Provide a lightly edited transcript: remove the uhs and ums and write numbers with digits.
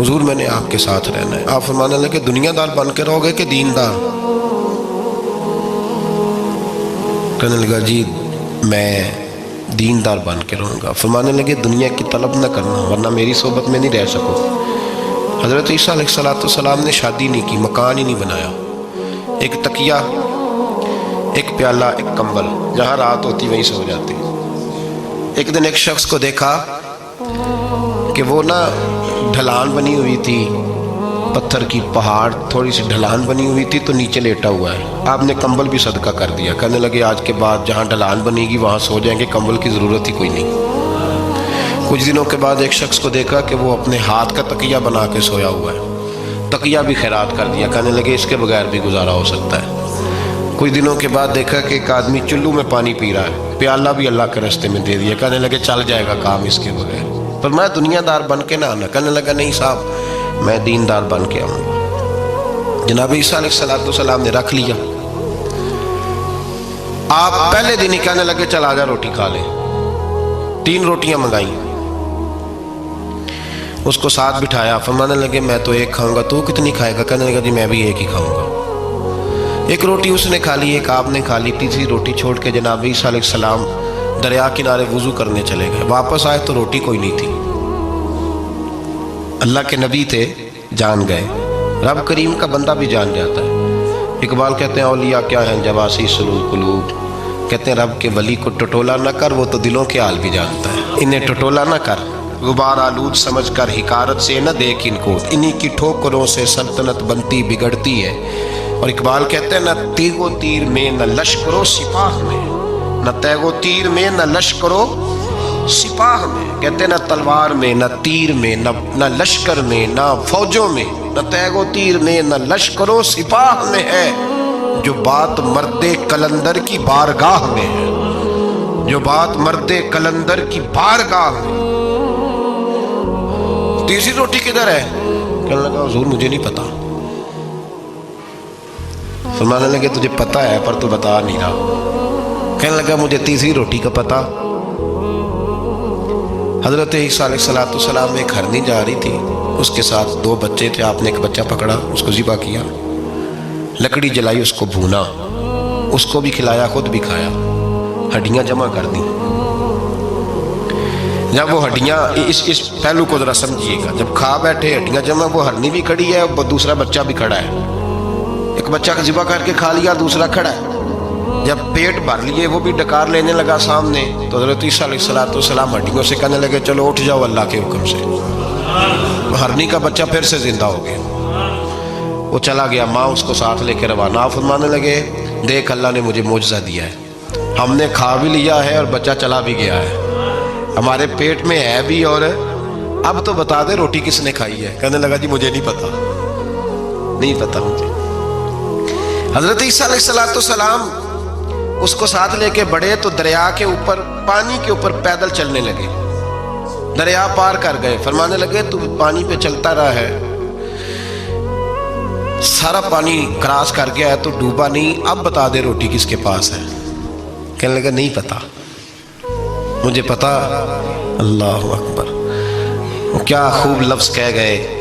حضور میں نے آپ کے ساتھ رہنا ہے۔ آپ فرمانے لگے دنیا دار بن کے رہو گے کہ دیندار؟ کہنے لگا جی میں دیندار بن کے رہوں گا۔ فرمانے لگے دنیا کی طلب نہ کرنا ورنہ میری صحبت میں نہیں رہ سکو۔ حضرت عیسیٰ علیہ السلام نے شادی نہیں کی، مکان ہی نہیں بنایا، ایک تکیہ، ایک پیالہ، ایک کمبل، جہاں رات ہوتی وہیں سو جاتی۔ ایک دن ایک شخص کو دیکھا کہ وہ ڈھلان بنی ہوئی تھی، پتھر کی پہاڑ تھوڑی سی ڈھلان بنی ہوئی تھی تو نیچے لیٹا ہوا ہے۔ آپ نے کمبل بھی صدقہ کر دیا، کہنے لگے آج کے بعد جہاں ڈھلان بنے گی وہاں سو جائیں گے، کمبل کی ضرورت ہی کوئی نہیں۔ کچھ دنوں کے بعد ایک شخص کو دیکھا کہ وہ اپنے ہاتھ کا تکیہ بنا کے سویا ہوا ہے، تکیہ بھی خیرات کر دیا، کہنے لگے اس کے بغیر بھی گزارا ہو سکتا ہے۔ کچھ دنوں کے بعد دیکھا کہ ایک آدمی چلو میں پانی پی رہا ہے، پیالہ بھی اللہ کے راستے میں دے دیا، کہنے لگے چل جائے گا کام اس کے بغیر۔ پر میں دنیا دار بن کے نہ آنا، کہنے لگا نہیں صاحب میں دیندار بن کے آؤں گا۔ جناب عیسیٰ علیہ السلام نے رکھ لیا۔ آپ پہلے دن ہی کہنے لگے چل آجا روٹی کھا لیں۔ 3 روٹیاں منگائیں، اس کو ساتھ بٹھایا، فرمانے لگے میں تو ایک کھاؤں گا، تو کتنی کھائے گا؟ کہنے لگا جی میں بھی ایک ہی کھاؤں گا۔ ایک روٹی اس نے کھا لی، ایک آپ نے کھا لی، تیسری روٹی چھوڑ کے جناب عیسیٰ علیہ السلام دریا کنارے وضو کرنے چلے گئے۔ واپس آئے تو روٹی کوئی نہیں تھی۔ اللہ کے نبی تھے، جان گئے۔ رب کریم کا بندہ بھی جان جاتا ہے۔ اقبال کہتے ہیں اولیاء کیا ہیں جواسی سلول قلوب، کہتے ہیں رب کے ولی کو ٹٹولا نہ کر، وہ تو دلوں کے حال بھی جانتا ہے۔ انہیں ٹٹولا نہ کر، غبار آلود سمجھ کر حکارت سے نہ دیکھ ان کو، انہی کی ٹھوکروں سے سلطنت بنتی بگڑتی ہے۔ اور اقبال کہتے ہیں نہ تیغ و تیر میں نہ لشکر و سپاہ میں، نہ تیغ و تیر میں نہ لشکر و سپاہ میں، کہتے ہیں نہ تلوار میں نہ تیر میں نہ لشکر میں نہ فوجوں میں، نہ تیغ و تیر میں نہ لشکر و سپاہ میں ہے، جو بات مرد قلندر کی بارگاہ میں ہے، جو بات مرد قلندر کی بارگاہ میں۔ تیسری روٹی کدھر ہے؟ کہنے لگا حضور مجھے نہیں پتا۔ فرمانے لگے تجھے پتا ہے پر تو بتا نہیں رہا۔ کہنے لگا مجھے تیسری روٹی کا پتا۔ حضرت عیسیٰ علیہ السلام ایک ہرنی جا رہی تھی، اس کے ساتھ 2 بچے تھے، آپ نے ایک بچہ پکڑا، اس کو ذبح کیا، لکڑی جلائی، اس کو بھونا، اس کو بھی کھلایا، خود بھی کھایا، ہڈیاں جمع کر دی۔ جب وہ ہڈیاں اس پہلو کو ذرا سمجھیے گا، جب کھا بیٹھے ہڈیاں جمع، وہ ہرنی بھی کھڑی ہے اور دوسرا بچہ بھی کھڑا ہے، ایک بچہ کا ذبح کر کے کھا لیا، دوسرا کھڑا ہے۔ جب پیٹ بھر لیے وہ بھی ڈکار لینے لگا سامنے، تو حضرت عیسیٰ علیہ السلام ہڈیوں سے کہنے لگے چلو اٹھ جاؤ اللہ کے حکم سے۔ ہرنی کا بچہ پھر سے زندہ ہو گیا، وہ چلا گیا، ماں اس کو ساتھ لے کے روانہ۔ فرمانے لگے دیکھ اللہ نے مجھے معجزہ دیا ہے، ہم نے کھا بھی لیا ہے اور بچہ چلا بھی گیا ہے، ہمارے پیٹ میں ہے بھی، اور اب تو بتا دے روٹی کس نے کھائی ہے؟ کہنے لگا جی مجھے نہیں پتا، نہیں پتا مجھے۔ حضرت عیسیٰ علیہ السلام اس کو ساتھ لے کے بڑھے تو دریا کے اوپر، پانی کے اوپر پیدل چلنے لگے، دریا پار کر گئے۔ فرمانے لگے تو پانی پہ چلتا رہا ہے، سارا پانی کراس کر گیا ہے تو ڈوبا نہیں، اب بتا دے روٹی کس کے پاس ہے؟ کہنے لگا نہیں پتا مجھے پتا۔ اللہ اکبر، کیا خوب لفظ کہہ گئے،